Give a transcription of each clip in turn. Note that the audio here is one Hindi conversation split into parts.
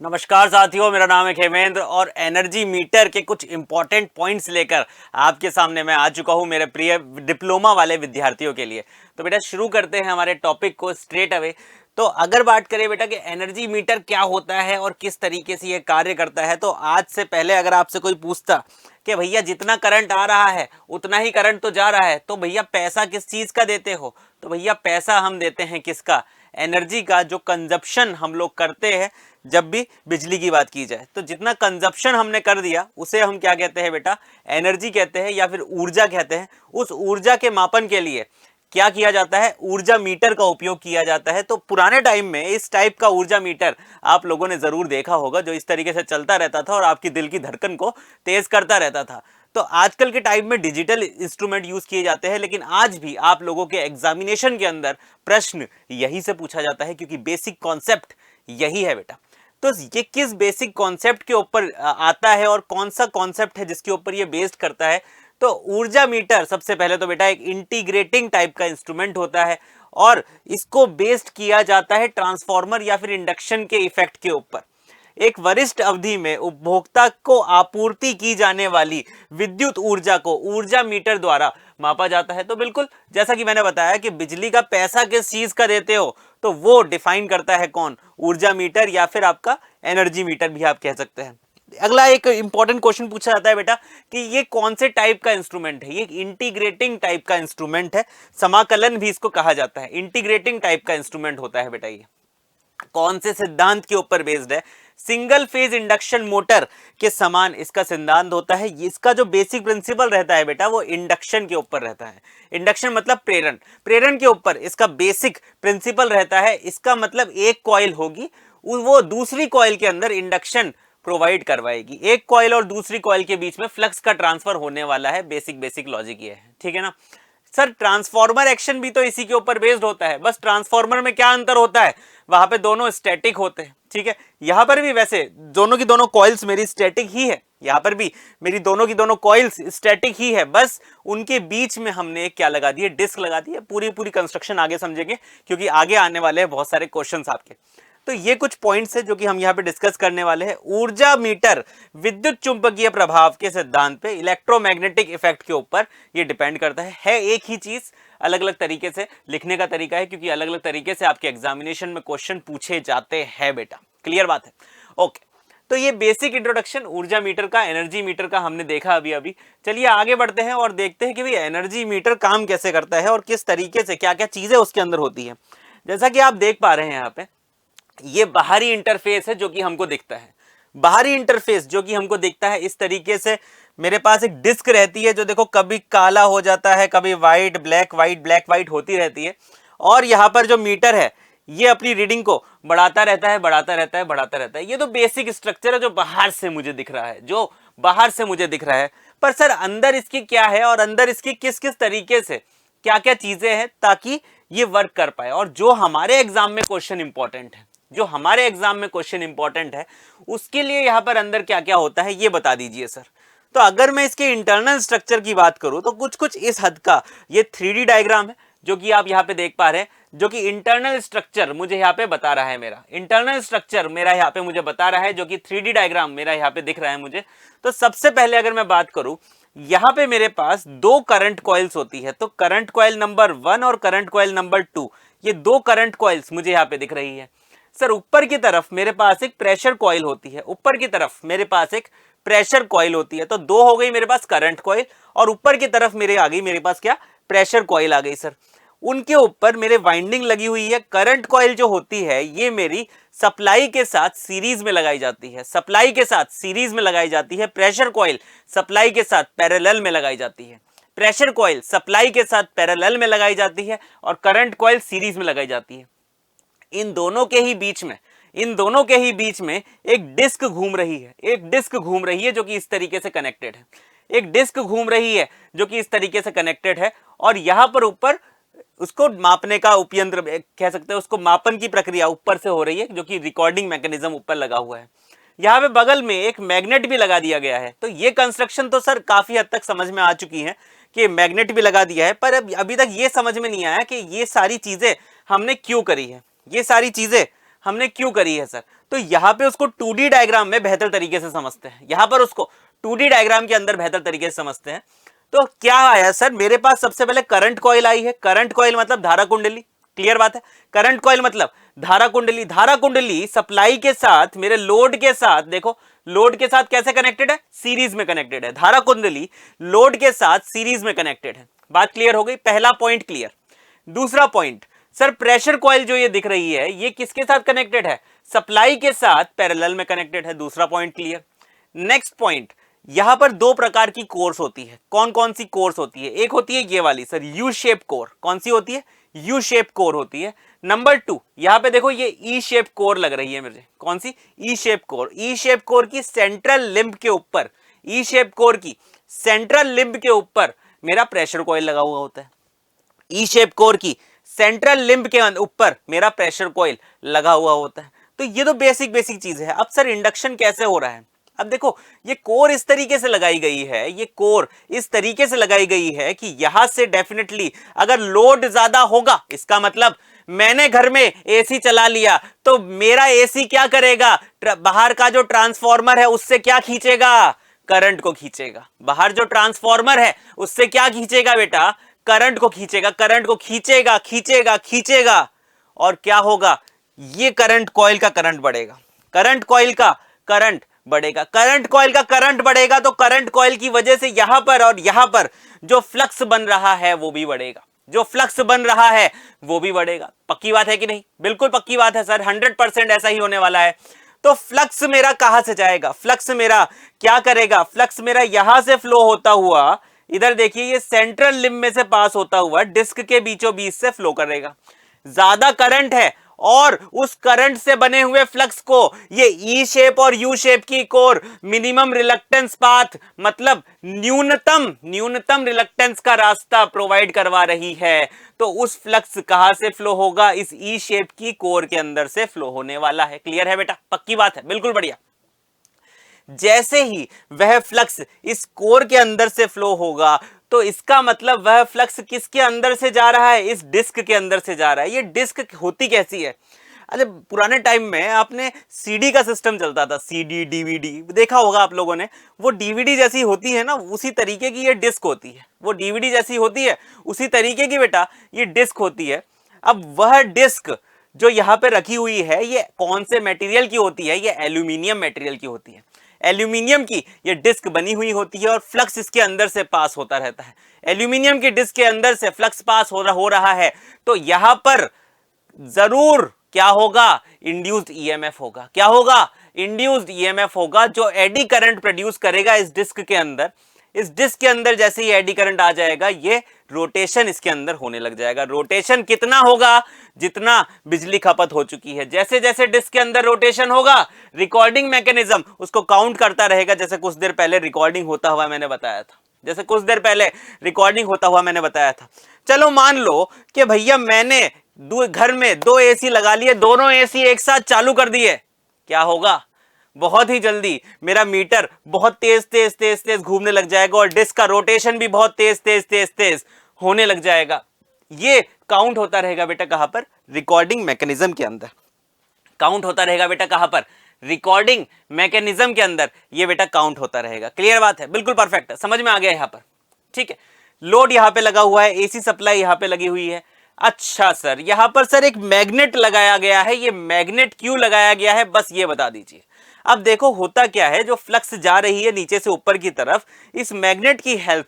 नमस्कार साथियों, मेरा नाम है खेमेंद्र और एनर्जी मीटर के कुछ इंपॉर्टेंट पॉइंट्स लेकर आपके सामने मैं आ चुका हूं मेरे प्रिय डिप्लोमा वाले विद्यार्थियों के लिए। तो बेटा शुरू करते हैं हमारे टॉपिक को स्ट्रेट अवे। तो अगर बात करें बेटा कि एनर्जी मीटर क्या होता है और किस तरीके से ये कार्य करता है, तो आज से पहले अगर आपसे कोई पूछता कि भैया जितना करंट आ रहा है उतना ही करंट तो जा रहा है, तो भैया पैसा किस चीज का देते हो? तो भैया पैसा हम देते हैं किसका? एनर्जी का, जो कंजप्शन हम लोग करते हैं जब भी बिजली की बात की जाए। तो जितना कंजप्शन हमने कर दिया उसे हम क्या कहते हैं बेटा? एनर्जी कहते हैं या फिर ऊर्जा कहते हैं। उस ऊर्जा के मापन के लिए क्या किया जाता है? ऊर्जा मीटर का उपयोग किया जाता है। तो पुराने टाइम में इस टाइप का ऊर्जा मीटर आप लोगों ने जरूर देखा होगा, जो इस तरीके से चलता रहता था और आपकी दिल की धड़कन को तेज करता रहता था। तो आजकल के टाइम में डिजिटल इंस्ट्रूमेंट यूज किए जाते हैं, लेकिन आज भी आप लोगों के एग्जामिनेशन के अंदर प्रश्न यही से पूछा जाता है, क्योंकि बेसिक कॉन्सेप्ट यही है बेटा। तो ये किस बेसिक कॉन्सेप्ट के ऊपर आता है और कौन सा कॉन्सेप्ट है जिसके ऊपर ये बेस्ड करता है? तो ऊर्जा मीटर सबसे पहले तो बेटा एक इंटीग्रेटिंग टाइप का इंस्ट्रूमेंट होता है और इसको बेस्ड किया जाता है ट्रांसफॉर्मर या फिर इंडक्शन के इफेक्ट के ऊपर। एक वरिष्ठ अवधि में उपभोक्ता को आपूर्ति की जाने वाली विद्युत ऊर्जा को ऊर्जा मीटर द्वारा मापा जाता है। तो बिल्कुल जैसा कि मैंने बताया कि बिजली का पैसा किस चीज का देते हो, तो वो डिफाइन करता है कौन? ऊर्जा मीटर या फिर आपका एनर्जी मीटर भी आप कह सकते हैं। अगला एक इंपॉर्टेंट क्वेश्चन पूछा जाता है बेटा कि ये कौन से टाइप का इंस्ट्रूमेंट है? ये इंटीग्रेटिंग टाइप का इंस्ट्रूमेंट है, समाकलन भी इसको कहा जाता है। इंटीग्रेटिंग टाइप का इंस्ट्रूमेंट होता है बेटा। ये कौन से सिद्धांत के ऊपर बेस्ड है? सिंगल फेज इंडक्शन मोटर के समान इसका सिद्धांत होता है। इसका जो बेसिक प्रिंसिपल रहता है बेटा वो इंडक्शन के ऊपर रहता है। इंडक्शन मतलब प्रेरण, प्रेरण के ऊपर इसका बेसिक प्रिंसिपल रहता है। इसका मतलब एक कॉइल होगी, वो दूसरी कॉइल के अंदर इंडक्शन प्रोवाइड करवाएगी। एक कॉइल और दूसरी कॉइल के बीच में फ्लक्स का ट्रांसफर होने वाला है। बेसिक लॉजिक ये है, ठीक है ना सर। ट्रांसफॉर्मर एक्शन भी तो इसी के ऊपर बेस्ड होता है, बस ट्रांसफॉर्मर में क्या अंतर होता है? वहां पे दोनों स्टैटिक होते हैं, ठीक है। यहां पर भी वैसे दोनों की दोनों कॉइल्स मेरी स्टैटिक ही है, यहां पर भी मेरी दोनों की दोनों कॉइल्स स्टैटिक ही है, बस उनके बीच में हमने क्या लगा दी है? डिस्क लगा दी है। पूरी कंस्ट्रक्शन आगे समझेंगे, क्योंकि आगे आने वाले हैं बहुत सारे क्वेश्चंस आपके। तो ये कुछ पॉइंट्स है जो कि हम यहाँ पे डिस्कस करने वाले हैं। ऊर्जा मीटर विद्युत चुंबकीय प्रभाव के सिद्धांत पे, इलेक्ट्रोमैग्नेटिक इफेक्ट के ऊपर ये डिपेंड करता है एक ही चीज, अलग अलग तरीके से लिखने का तरीका है, क्योंकि अलग अलग तरीके से आपके एग्जामिनेशन में क्वेश्चन पूछे जाते हैं बेटा। क्लियर बात है? ओके, तो ये बेसिक इंट्रोडक्शन ऊर्जा मीटर का, एनर्जी मीटर का हमने देखा अभी। चलिए आगे बढ़ते हैं और देखते हैं कि भाई एनर्जी मीटर काम कैसे करता है और किस तरीके से क्या क्या चीजें उसके अंदर होती है। जैसा कि आप देख पा रहे हैं यहाँ पे, ये बाहरी इंटरफेस है जो कि हमको दिखता है। बाहरी इंटरफेस जो कि हमको दिखता है इस तरीके से, मेरे पास एक डिस्क रहती है जो देखो कभी काला हो जाता है, कभी वाइट ब्लैक वाइट होती रहती है। और यहाँ पर जो मीटर है ये अपनी रीडिंग को बढ़ाता रहता है। ये तो बेसिक स्ट्रक्चर है जो बाहर से मुझे दिख रहा है, पर सर अंदर इसकी क्या है और अंदर इसकी किस किस तरीके से क्या क्या चीजें हैं ताकि ये वर्क कर पाए। और जो हमारे एग्जाम में क्वेश्चन इंपॉर्टेंट है उसके लिए यहाँ पर अंदर क्या क्या होता है ये बता दीजिए सर। तो अगर मैं इसके इंटरनल स्ट्रक्चर की बात करूं तो कुछ इस हद का ये 3D डायग्राम है जो कि आप यहाँ पे देख पा रहे हैं, जो कि इंटरनल स्ट्रक्चर मुझे यहाँ पे बता रहा है। मेरा इंटरनल स्ट्रक्चर मेरा यहाँ पे मुझे बता रहा है, जो कि 3D डायग्राम मेरा यहाँ पे दिख रहा है मुझे। तो सबसे पहले अगर मैं बात करूं, यहाँ पे मेरे पास दो करंट कॉइल्स होती है। तो करंट कॉइल नंबर 1 और करंट कॉइल नंबर 2, ये दो करंट कॉइल्स मुझे यहाँ पे दिख रही है। सर ऊपर की तरफ मेरे पास एक प्रेशर कॉइल होती है, तो दो हो गई मेरे पास करंट कॉइल, और ऊपर की तरफ आ गई मेरे पास क्या? प्रेशर कॉइल आ गई सर। उनके ऊपर मेरे वाइंडिंग लगी हुई है। करंट कॉइल जो होती है ये मेरी सप्लाई के साथ सीरीज में लगाई जाती है, प्रेशर कॉइल सप्लाई के साथ पैरेलल में लगाई जाती है, और करंट कॉइल सीरीज में लगाई जाती है। इन दोनों के ही बीच में एक डिस्क घूम रही है, जो कि इस तरीके से कनेक्टेड है। और यहां पर ऊपर उसको मापने का उपयंत्र कह सकते हैं, उसको मापन की प्रक्रिया ऊपर से हो रही है, जो कि रिकॉर्डिंग मैकेनिज्म ऊपर लगा हुआ है। यहाँ पे बगल में एक मैग्नेट भी लगा दिया गया है। तो ये कंस्ट्रक्शन तो सर काफी हद तक समझ में आ चुकी है कि मैग्नेट भी लगा दिया है, पर अभी तक ये समझ में नहीं आया कि ये सारी चीजें हमने क्यों करी है। ये सारी चीजें हमने क्यों करी है सर? तो यहाँ पे उसको 2D डायग्राम में बेहतर तरीके से समझते हैं, यहाँ पर उसको 2D डायग्राम के अंदर बेहतर तरीके से समझते हैं। तो क्या आया सर, मेरे पास सबसे पहले करंट कॉइल आई है। करंट कॉइल मतलब धारा कुंडली, क्लियर बात है। करंट कॉइल मतलब धारा कुंडली। धारा कुंडली सप्लाई के साथ, मेरे लोड के साथ, देखो लोड के साथ कैसे कनेक्टेड है, सीरीज में कनेक्टेड है। धारा कुंडली लोड के साथ सीरीज में कनेक्टेड है। बात क्लियर हो गई, पहला पॉइंट क्लियर। दूसरा पॉइंट सर, प्रेशर कॉइल जो ये दिख रही है ये किसके साथ कनेक्टेड है, सप्लाई के साथ पैरेलल में कनेक्टेड है। दूसरा पॉइंट क्लियर। नेक्स्ट पॉइंट, यहां पर दो प्रकार की कोर्स होती है। कौन कौन सी कोर्स होती है? एक होती है ये वाली सर, यू शेप कोर। कौन सी होती है? यू शेप कोर होती है। नंबर 2, यहां पे देखो ये ई शेप कोर लग रही है मुझे। कौन सी? ई शेप कोर। ई शेप कोर की सेंट्रल लिंब के ऊपर, ई शेप कोर की सेंट्रल लिंब के ऊपर मेरा प्रेशर कॉइल लगा हुआ होता है। ई शेप कोर की सेंट्रल लिंब के ऊपर मेरा प्रेशर कॉइल लगा हुआ होता है। तो ये तो बेसिक चीज है। अब सर इंडक्शन कैसे हो रहा है? अब देखो ये कोर इस तरीके से लगाई गई है, ये कोर इस तरीके से लगाई गई है कि यहां से डेफिनेटली अगर लोड ज्यादा होगा, इसका मतलब मैंने घर में एसी चला लिया तो मेरा एसी क्या करेगा, बाहर का जो ट्रांसफॉर्मर है उससे क्या खींचेगा, करंट को खींचेगा। बाहर जो ट्रांसफॉर्मर है उससे क्या खींचेगा बेटा, करंट को खींचेगा। करंट को खींचेगा खींचेगा खींचेगा और क्या होगा, ये करंट कॉइल का करंट बढ़ेगा। करंट कॉइल का करंट बढ़ेगा। करंट कॉइल का करंट बढ़ेगा तो करंट कॉइल की वजह से यहां पर और यहां पर जो फ्लक्स बन रहा है वो भी बढ़ेगा। जो फ्लक्स बन रहा है वो भी बढ़ेगा। पक्की बात है कि नहीं? बिल्कुल पक्की बात है सर, 100% ऐसा ही होने वाला है। तो फ्लक्स मेरा कहां से जाएगा, फ्लक्स मेरा क्या करेगा, फ्लक्स मेरा यहां से फ्लो होता हुआ, इधर देखिए ये सेंट्रल लिंब में से पास होता हुआ डिस्क के बीचों बीच से फ्लो करेगा। ज्यादा करंट है और उस करंट से बने हुए फ्लक्स को ये ई शेप और यू शेप की कोर मिनिमम रिलक्टेंस पाथ, मतलब न्यूनतम रिलक्टेंस का रास्ता प्रोवाइड करवा रही है। तो उस फ्लक्स कहां से फ्लो होगा, इस ई शेप की कोर के अंदर से फ्लो होने वाला है। क्लियर है बेटा? पक्की बात है, बिल्कुल बढ़िया। जैसे ही वह फ्लक्स इस कोर के अंदर से फ्लो होगा तो इसका मतलब वह फ्लक्स किसके अंदर से जा रहा है, इस डिस्क के अंदर से जा रहा है। ये डिस्क होती कैसी है? अरे पुराने टाइम में आपने सीडी का सिस्टम चलता था, सीडी डीवीडी देखा होगा आप लोगों ने। वो डीवीडी जैसी होती है ना, उसी तरीके की ये डिस्क होती है। वो डीवीडी जैसी होती है उसी तरीके की बेटा ये डिस्क होती है। अब वह डिस्क जो यहाँ पे रखी हुई है ये कौन से मटेरियल की होती है? ये एल्यूमिनियम मटेरियल की होती है। एल्यूमिनियम की ये डिस्क बनी हुई होती है और फ्लक्स इसके अंदर से पास होता रहता है। एल्यूमिनियम की डिस्क के अंदर से फ्लक्स पास हो रहा है तो यहां पर जरूर क्या होगा, इंड्यूस्ड ईएमएफ होगा। क्या होगा? इंड्यूस्ड ईएमएफ होगा जो एडी करंट प्रोड्यूस करेगा इस डिस्क के अंदर। इस डिस्क के अंदर जैसे ही एडी करंट आ जाएगा ये रोटेशन इसके अंदर होने लग जाएगा। रोटेशन कितना होगा, जितना बिजली खपत हो चुकी है। जैसे जैसे डिस्क के अंदर रोटेशन होगा रिकॉर्डिंग मैकेनिज्म उसको काउंट करता रहेगा। जैसे कुछ देर पहले रिकॉर्डिंग होता हुआ मैंने बताया था। चलो मान लो कि भैया मैंने घर में 2 एसी लगा लिए, दोनों एसी एक साथ चालू कर दिए। क्या होगा? बहुत ही जल्दी मेरा मीटर बहुत तेज घूमने लग जाएगा और डिस्क का रोटेशन भी बहुत तेज होने लग जाएगा। ये काउंट होता रहेगा बेटा कहां पर? रिकॉर्डिंग मैकेनिज्म के अंदर। काउंट होता रहेगा बेटा कहां पर? रिकॉर्डिंग मैकेनिज्म के अंदर ये बेटा काउंट होता रहेगा। क्लियर बात है? बिल्कुल परफेक्ट है, समझ में आ गया यहां पर। ठीक है, लोड यहां पे लगा हुआ है, एसी सप्लाई यहां पे लगी हुई है। अच्छा सर, यहां पर सर एक मैग्नेट लगाया गया है। ये मैग्नेट क्यों लगाया गया है बस ये बता दीजिए। अब देखो होता क्या है, जो फ्लक्स जा रही है नीचे से ऊपर की तरफ, इस मैग्नेट की हेल्प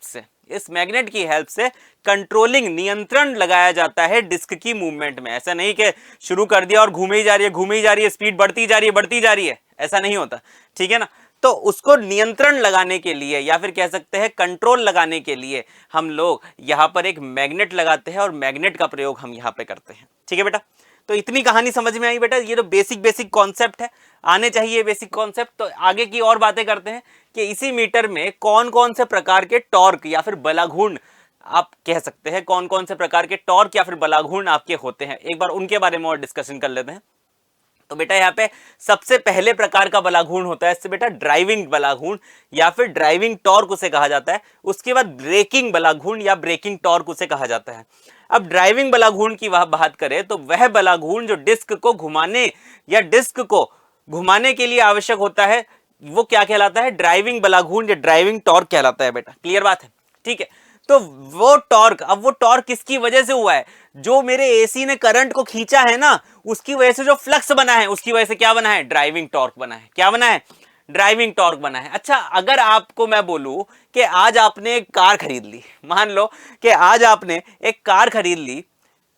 से कंट्रोलिंग, नियंत्रण लगाया जाता है डिस्क की मूवमेंट में। ऐसा नहीं कि शुरू कर दिया और घूमे ही जा रही है, स्पीड बढ़ती जा रही है, ऐसा नहीं होता। ठीक है ना? तो उसको नियंत्रण लगाने के लिए या फिर कह सकते हैं कंट्रोल लगाने के लिए हम लोग यहां पर एक मैग्नेट लगाते हैं और मैग्नेट का प्रयोग हम यहां पे करते हैं। ठीक है बेटा? तो इतनी कहानी समझ में आई बेटा? ये तो बेसिक कॉन्सेप्ट है, आने चाहिए बेसिक कॉन्सेप्ट। तो आगे की और बातें करते हैं कि इसी मीटर में कौन कौन से प्रकार के टॉर्क या फिर बलाघूर्ण आप कह सकते हैं, कौन कौन से प्रकार के टॉर्क या फिर बलाघूर्ण आपके होते हैं, एक बार उनके बारे में और डिस्कशन कर लेते हैं। तो बेटा यहाँ पे सबसे पहले प्रकार का बलाघूर्ण होता है इससे बेटा ड्राइविंग बलाघूर्ण या फिर ड्राइविंग टॉर्क उसे कहा जाता है। उसके बाद ब्रेकिंग बलाघूर्ण या ब्रेकिंग टॉर्क उसे कहा जाता है। अब ड्राइविंग बलाघूर्ण की वह बात करें तो वह बलाघूर्ण जो डिस्क को घुमाने या डिस्क को घुमाने के लिए आवश्यक होता है वो क्या कहलाता है, ड्राइविंग बलाघूर्ण या ड्राइविंग टॉर्क कहलाता है बेटा। क्लियर बात है, ठीक है। तो वो टॉर्क, अब वो टॉर्क किसकी वजह से हुआ है, जो मेरे एसी ने करंट को खींचा है ना, उसकी वजह से जो फ्लक्स बना है उसकी वजह से क्या बना है, ड्राइविंग टॉर्क बना है। क्या बना है, ड्राइविंग टॉर्क बना है। अच्छा, अगर आपको मैं बोलूं कि आज आपने एक कार खरीद ली, मान लो कि आज आपने एक कार खरीद ली,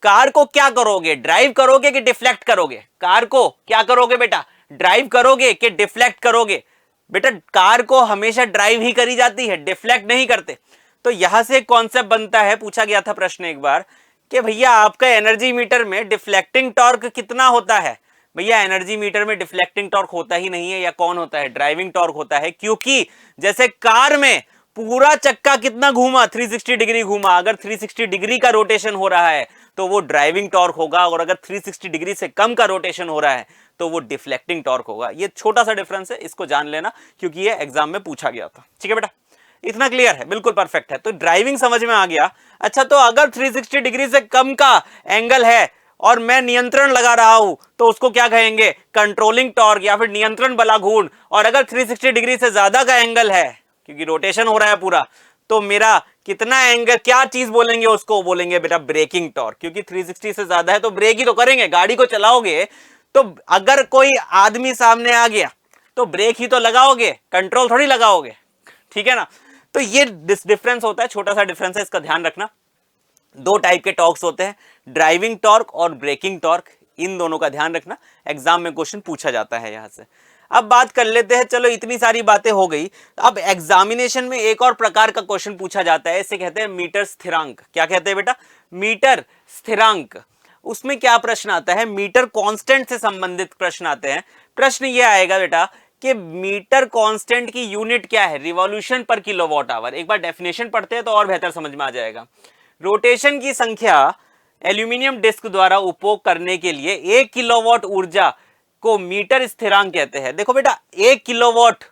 कार को क्या करोगे, ड्राइव करोगे कि डिफ्लेक्ट करोगे, कार को क्या करोगे बेटा, ड्राइव करोगे कि डिफ्लेक्ट करोगे, बेटा कार को हमेशा ड्राइव ही करी जाती है, डिफ्लेक्ट नहीं करते। तो यहां से एक कॉन्सेप्ट बनता है, पूछा गया था प्रश्न एक बार कि भैया आपका एनर्जी मीटर में डिफ्लेक्टिंग टॉर्क कितना होता है, भैया एनर्जी मीटर में डिफ्लेक्टिंग टॉर्क होता ही नहीं है, या कौन होता है, ड्राइविंग टॉर्क होता है। क्योंकि जैसे कार में पूरा चक्का कितना घूमा, 360 डिग्री घूमा, अगर 360 डिग्री का रोटेशन हो रहा है तो वो ड्राइविंग टॉर्क होगा, और अगर 360 डिग्री से कम का रोटेशन हो रहा है तो वो डिफ्लेक्टिंग टॉर्क होगा। ये छोटा सा डिफरेंस है, इसको जान लेना क्योंकि ये एग्जाम में पूछा गया था। ठीक है बेटा, इतना क्लियर है, बिल्कुल परफेक्ट है। तो ड्राइविंग समझ में आ गया। अच्छा, तो अगर 360 डिग्री से कम का एंगल है और मैं नियंत्रण लगा रहा हूं तो उसको क्या कहेंगे, कंट्रोलिंग टॉर्क या फिर नियंत्रण बलाघूर्ण। और अगर 360 डिग्री से ज्यादा का एंगल है, क्योंकि रोटेशन हो रहा है पूरा, तो मेरा कितना एंगल, क्या चीज बोलेंगे उसको, बोलेंगे बेटा ब्रेकिंग टॉर्क। क्योंकि 360 से ज्यादा है तो ब्रेक ही तो करेंगे, गाड़ी को चलाओगे तो अगर कोई आदमी सामने आ गया तो ब्रेक ही तो लगाओगे, कंट्रोल थोड़ी लगाओगे। ठीक है ना, तो ये डिफरेंस होता है, छोटा सा डिफरेंस है, इसका ध्यान रखना। दो टाइप के टॉर्क्स होते हैं, ड्राइविंग टॉर्क और ब्रेकिंग टॉर्क, इन दोनों का ध्यान रखना, एग्जाम में क्वेश्चन पूछा जाता है यहां से। अब बात कर लेते हैं, चलो इतनी सारी बातें हो गई, अब एग्जामिनेशन में एक और प्रकार का क्वेश्चन पूछा जाता है, इसे कहते हैं मीटर स्थिरांक। क्या कहते हैं बेटा, मीटर स्थिरांक। उसमें क्या प्रश्न आता है, मीटर कांस्टेंट से संबंधित प्रश्न आते हैं। प्रश्न ये आएगा बेटा कि मीटर कांस्टेंट की यूनिट क्या है, रिवॉल्यूशन पर किलोवाट आवर। एक बार डेफिनेशन पढ़ते हैं तो और बेहतर समझ में आ जाएगा। रोटेशन की संख्या एल्यूमिनियम डिस्क द्वारा उपभोग करने के लिए 1 किलोवाट ऊर्जा को मीटर स्थिरांक कहते हैं। देखो बेटा, 1 किलोवाट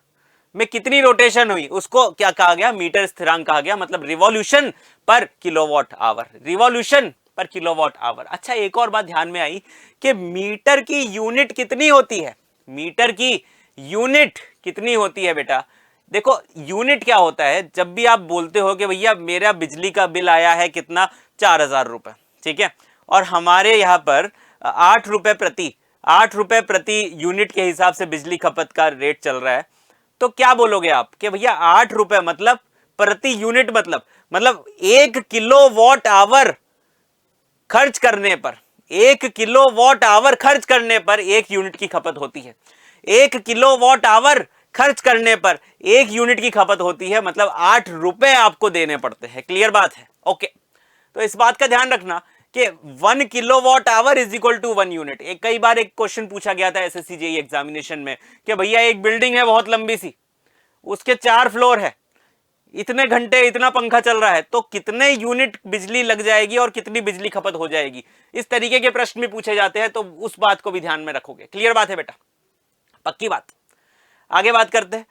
में कितनी रोटेशन हुई उसको क्या कहा गया, मीटर स्थिरांक कहा गया, मतलब रिवॉल्यूशन पर किलोवाट आवर, रिवॉल्यूशन पर किलोवाट आवर। अच्छा, एक और बात ध्यान में आई कि मीटर की यूनिट कितनी होती है, मीटर की यूनिट कितनी होती है बेटा। देखो यूनिट क्या होता है, जब भी आप बोलते हो कि भैया मेरा बिजली का बिल आया है कितना, 4000 रुपए, ठीक है, और हमारे यहां पर 8 रुपए प्रति यूनिट के हिसाब से बिजली खपत का रेट चल रहा है, तो क्या बोलोगे आप कि भैया 8 रुपए मतलब प्रति यूनिट, मतलब 1 किलोवाट आवर खर्च करने पर, 1 किलोवाट आवर खर्च करने पर 1 यूनिट की खपत होती है। 1 किलोवाट आवर खर्च करने पर 1 यूनिट की खपत होती है, मतलब 8 रुपए आपको देने पड़ते हैं। क्लियर बात है, ओके। तो इस बात का ध्यान रखना कि 1 kilowatt hour is equal to 1 unit. कई बार एक क्वेश्चन पूछा गया था एसएससी जेईई एग्जामिनेशन में कि भैया एक बिल्डिंग है बहुत लंबी सी, उसके 4 फ्लोर है, इतने घंटे इतना पंखा चल रहा है, तो कितने यूनिट बिजली लग जाएगी और कितनी बिजली खपत हो जाएगी। इस तरीके के प्रश्न भी पूछे जाते हैं, तो उस बात को भी ध्यान में रखोगे। क्लियर बात है बेटा, पक्की बात। आगे बात करते हैं,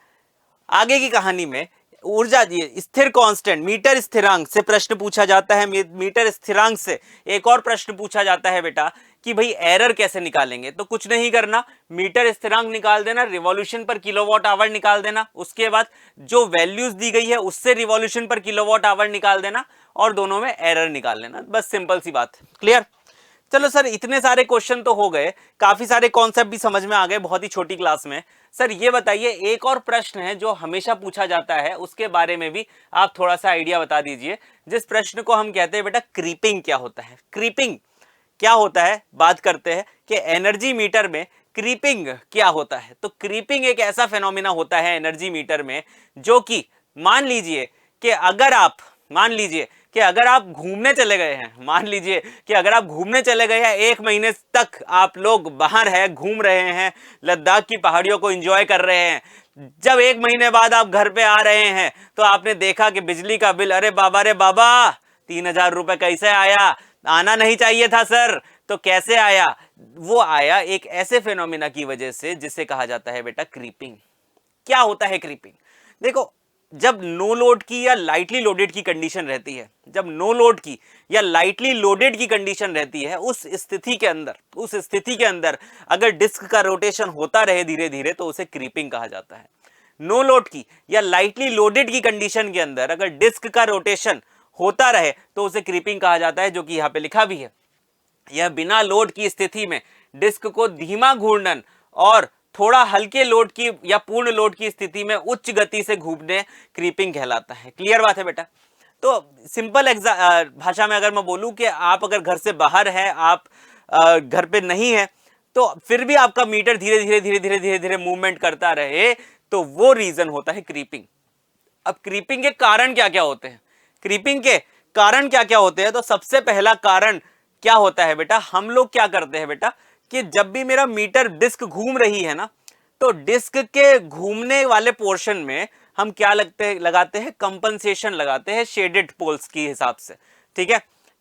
आगे की कहानी में ऊर्जा स्थिर कांस्टेंट मीटर स्थिरांक से प्रश्न पूछा जाता है। मीटर स्थिरांक से एक और प्रश्न पूछा जाता है बेटा कि भाई एरर कैसे निकालेंगे। तो कुछ नहीं करना, मीटर स्थिरांक निकाल देना, रिवॉल्यूशन पर किलोवाट आवर निकाल देना, उसके बाद जो वैल्यूज दी गई है उससे रिवॉल्यूशन पर किलोवाट आवर निकाल देना और दोनों में एरर निकाल लेना, बस सिंपल सी बात। क्लियर। चलो सर, इतने सारे क्वेश्चन तो हो गए, काफी सारे कॉन्सेप्ट भी समझ में आ गए बहुत ही छोटी क्लास में। सर ये बताइए, एक और प्रश्न है जो हमेशा पूछा जाता है, उसके बारे में भी आप थोड़ा सा आइडिया बता दीजिए, जिस प्रश्न को हम कहते हैं बेटा क्रीपिंग क्या होता है। क्रीपिंग क्या होता है, बात करते हैं कि एनर्जी मीटर में क्रीपिंग क्या होता है। तो क्रीपिंग एक ऐसा फेनोमेना होता है एनर्जी मीटर में, जो कि मान लीजिए कि अगर आप घूमने चले गए हैं, मान लीजिए कि अगर आप घूमने चले गए हैं, 1 महीने तक आप लोग बाहर हैं, घूम रहे हैं, लद्दाख की पहाड़ियों को एंजॉय कर रहे हैं, जब 1 महीने बाद आप घर पे आ रहे हैं तो आपने देखा कि बिजली का बिल, अरे बाबा रे बाबा, 3000 रुपए कैसे आया, आना नहीं चाहिए था सर, तो कैसे आया। वो आया एक ऐसे फेनोमेना की वजह से जिसे कहा जाता है बेटा क्रीपिंग। क्या होता है क्रीपिंग, देखो जब नो लोड की या लाइटली लोडेड की कंडीशन रहती है, जब नो लोड की या लाइटली लोडेड की कंडीशन रहती है, उस स्थिति के अंदर अगर डिस्क का रोटेशन होता रहे धीरे धीरे तो उसे क्रीपिंग कहा जाता है। नो लोड की या लाइटली लोडेड की कंडीशन के अंदर अगर डिस्क का रोटेशन होता रहे तो उसे क्रीपिंग कहा जाता है, जो कि यहां पे लिखा भी है। यह बिना लोड की स्थिति में डिस्क को धीमा घूर्णन और थोड़ा हल्के लोड की या पूर्ण लोड की स्थिति में उच्च गति से घूमने क्रीपिंग कहलाता है। क्लियर बात है बेटा? तो सिंपल भाषा में अगर मैं बोलूं कि आप अगर घर से बाहर हैं, आप घर पे नहीं है, तो फिर भी आपका मीटर धीरे धीरे मूवमेंट करता रहे, तो वो रीजन होता है क्रीपिंग। अब क्रीपिंग के कारण क्या क्या होते हैं? क्रीपिंग के कारण क्या क्या होते हैं? तो सबसे पहला कारण क्या होता है बेटा, हम लोग क्या करते हैं बेटा कि जब भी मेरा मीटर डिस्क घूम रही है ना, तो डिस्क के घूमने वाले पोर्शन में हम क्या लगाते हैं, कंपनसेशन लगाते हैं शेडेड पोल्स की हिसाब से। ठीक है,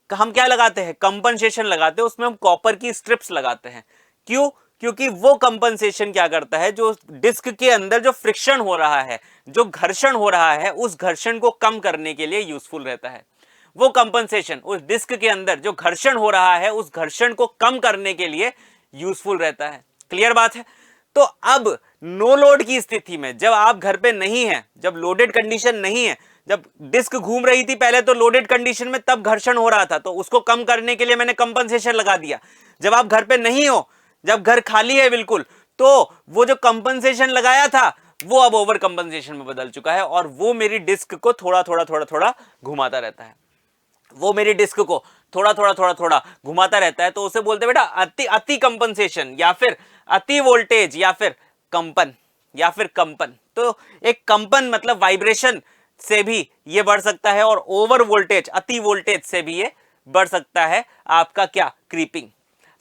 हम क्या लगाते हैं, कंपनसेशन लगाते हैं, उसमें हम कॉपर की स्ट्रिप्स लगाते हैं। क्यों? क्योंकि वो कंपनसेशन क्या करता है, जो डिस्क के अंदर जो फ्रिक्शन हो रहा है, जो घर्षण हो रहा है, उस घर्षण को कम करने के लिए यूजफुल रहता है। वो कंपनसेशन उस डिस्क के अंदर जो घर्षण हो रहा है, उस घर्षण को कम करने के लिए यूजफुल रहता है। क्लियर बात है? तो अब नो लोड की स्थिति में जब आप घर पे नहीं है, जब लोडेड कंडीशन नहीं है, जब डिस्क घूम रही थी पहले तो लोडेड कंडीशन में तब घर्षण हो रहा था, तो उसको कम करने के लिए मैंने कंपनसेशन लगा दिया। जब आप घर पे नहीं हो, जब घर खाली है बिल्कुल, तो वो जो कंपनसेशन लगाया था वो अब ओवर कंपनसेशन में बदल चुका है और वो मेरी डिस्क को थोड़ा थोड़ा घुमाता रहता है। वो मेरी डिस्क को थोड़ा घुमाता रहता है, तो उसे बोलते हैं बेटा अति कंपनसेशन या फिर अति वोल्टेज या फिर कंपन। तो एक कंपन मतलब वाइब्रेशन से भी ये बढ़ सकता है और ओवर वोल्टेज, अति वोल्टेज से भी ये बढ़ सकता है आपका क्या, क्रीपिंग।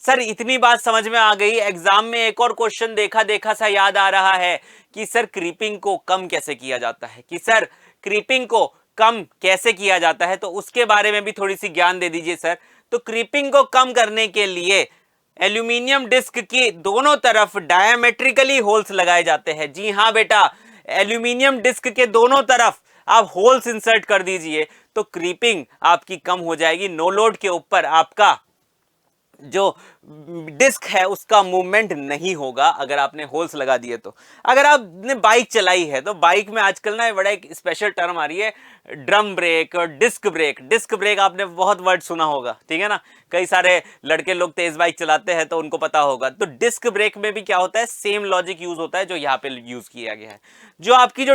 सर इतनी बात समझ में आ गई। एग्जाम में एक और क्वेश्चन देखा सा याद आ रहा है कि सर क्रीपिंग को कम कैसे किया जाता है, कि सर क्रीपिंग को कम कैसे किया जाता है, तो उसके बारे में भी थोड़ी सी ज्ञान दे दीजिए सर। तो क्रीपिंग को कम करने के लिए एल्यूमिनियम डिस्क की दोनों तरफ डायमेट्रिकली होल्स लगाए जाते हैं। जी हाँ बेटा, एल्यूमिनियम डिस्क के दोनों तरफ आप होल्स इंसर्ट कर दीजिए तो क्रीपिंग आपकी कम हो जाएगी। नो लोड के ऊपर आपका जो डिस्क है उसका मूवमेंट नहीं होगा अगर आपने होल्स लगा दिए तो। अगर आपने बाइक चलाई है तो बाइक में आजकल ना बड़ा एक स्पेशल टर्म आ रही है, ड्रम ब्रेक और डिस्क ब्रेक। डिस्क ब्रेक आपने बहुत वर्ड सुना होगा, ठीक है ना, कई सारे लड़के लोग तेज बाइक चलाते हैं तो उनको पता होगा। तो डिस्क ब्रेक में भी क्या होता है, सेम लॉजिक यूज होता है जो यहाँ पे यूज किया गया है। जो आपकी जो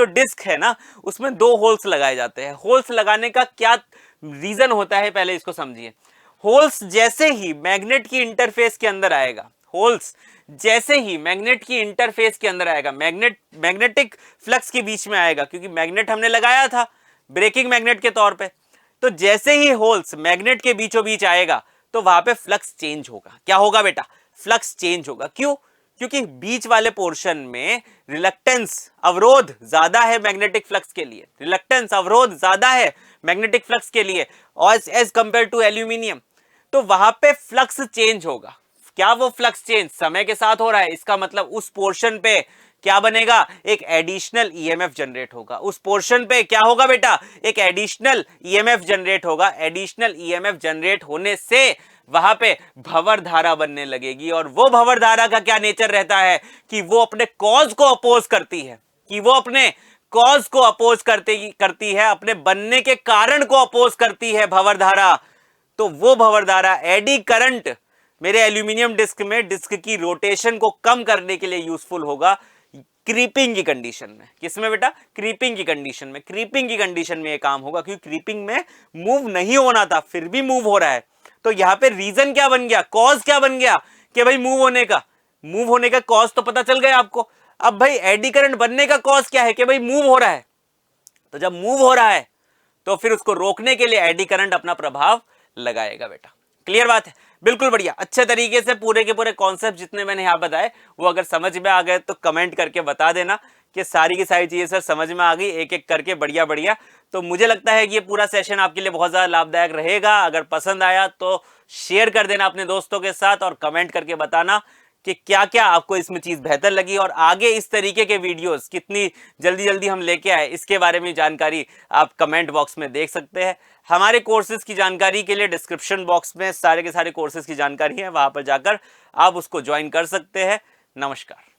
डिस्क है ना, उसमें 2 होल्स लगाए जाते हैं। होल्स लगाने का क्या रीजन होता है पहले इसको समझिए। होल्स जैसे ही मैग्नेट की इंटरफेस के अंदर आएगा, होल्स जैसे ही मैग्नेट की इंटरफेस के अंदर आएगा, मैग्नेटिक फ्लक्स के बीच में आएगा, क्योंकि मैग्नेट हमने लगाया था ब्रेकिंग मैग्नेट के तौर पे। तो जैसे ही होल्स मैग्नेट के बीचों बीच आएगा तो वहां पे फ्लक्स चेंज होगा। क्या होगा बेटा, फ्लक्स चेंज होगा। क्यों? क्योंकि बीच वाले पोर्शन में रिलक्टेंस, अवरोध ज्यादा है मैग्नेटिक फ्लक्स के लिए, रिलक्टेंस, अवरोध ज्यादा है मैग्नेटिक फ्लक्स के लिए और एज कंपेयर टू एल्यूमिनियम। तो वहां पे फ्लक्स चेंज होगा। क्या वो फ्लक्स चेंज समय के साथ हो रहा है, इसका मतलब उस पोर्शन पे क्या बनेगा, एक एडिशनल ईएमएफ जनरेट होगा। उस पोर्शन पे क्या होगा बेटा, एक एडिशनल ईएमएफ जनरेट होगा। एडिशनल ईएमएफ जनरेट होने से वहां पे भंवर धारा बनने लगेगी और वो भंवर धारा का क्या नेचर रहता है कि वो अपने कॉज को अपोज करती है, कि वो अपने कॉज को अपोज करती है, अपने बनने के कारण को अपोज करती है भंवर धारा। तो वो भंवर धारा, एडी करंट मेरे एल्यूमिनियम डिस्क में डिस्क की रोटेशन को कम करने के लिए यूजफुल होगा क्रीपिंग की कंडीशन में। किसमें बेटा, क्रीपिंग की कंडीशन में। क्रीपिंग की कंडीशन में ये काम होगा क्योंकि क्रीपिंग में मूव नहीं होना था फिर भी मूव हो रहा है। तो यहां पे रीजन क्या बन गया, कॉज क्या बन गया कि भाई मूव होने का कॉज तो पता चल गया आपको। अब भाई एडी करंट बनने का कॉज क्या है कि भाई मूव हो रहा है। तो जब मूव हो रहा है तो फिर उसको रोकने के लिए एडी करंट अपना प्रभाव लगाएगा बेटा। क्लियर बात है, बिल्कुल बढ़िया। अच्छे तरीके से पूरे के पूरे कॉन्सेप्ट जितने मैंने यहां बताए वो अगर समझ में आ गए तो कमेंट करके बता देना कि सारी की सारी चीजें सर समझ में आ गई, एक एक करके बढ़िया बढ़िया। तो मुझे लगता है कि ये पूरा सेशन आपके लिए बहुत ज्यादा लाभदायक रहेगा। अगर पसंद आया तो शेयर कर देना अपने दोस्तों के साथ और कमेंट करके बताना कि क्या क्या आपको इसमें चीज बेहतर लगी और आगे इस तरीके के वीडियोस कितनी जल्दी जल्दी हम लेके आए इसके बारे में जानकारी आप कमेंट बॉक्स में देख सकते हैं। हमारे कोर्सेज की जानकारी के लिए डिस्क्रिप्शन बॉक्स में सारे के सारे कोर्सेज की जानकारी है, वहां पर जाकर आप उसको ज्वाइन कर सकते हैं। नमस्कार।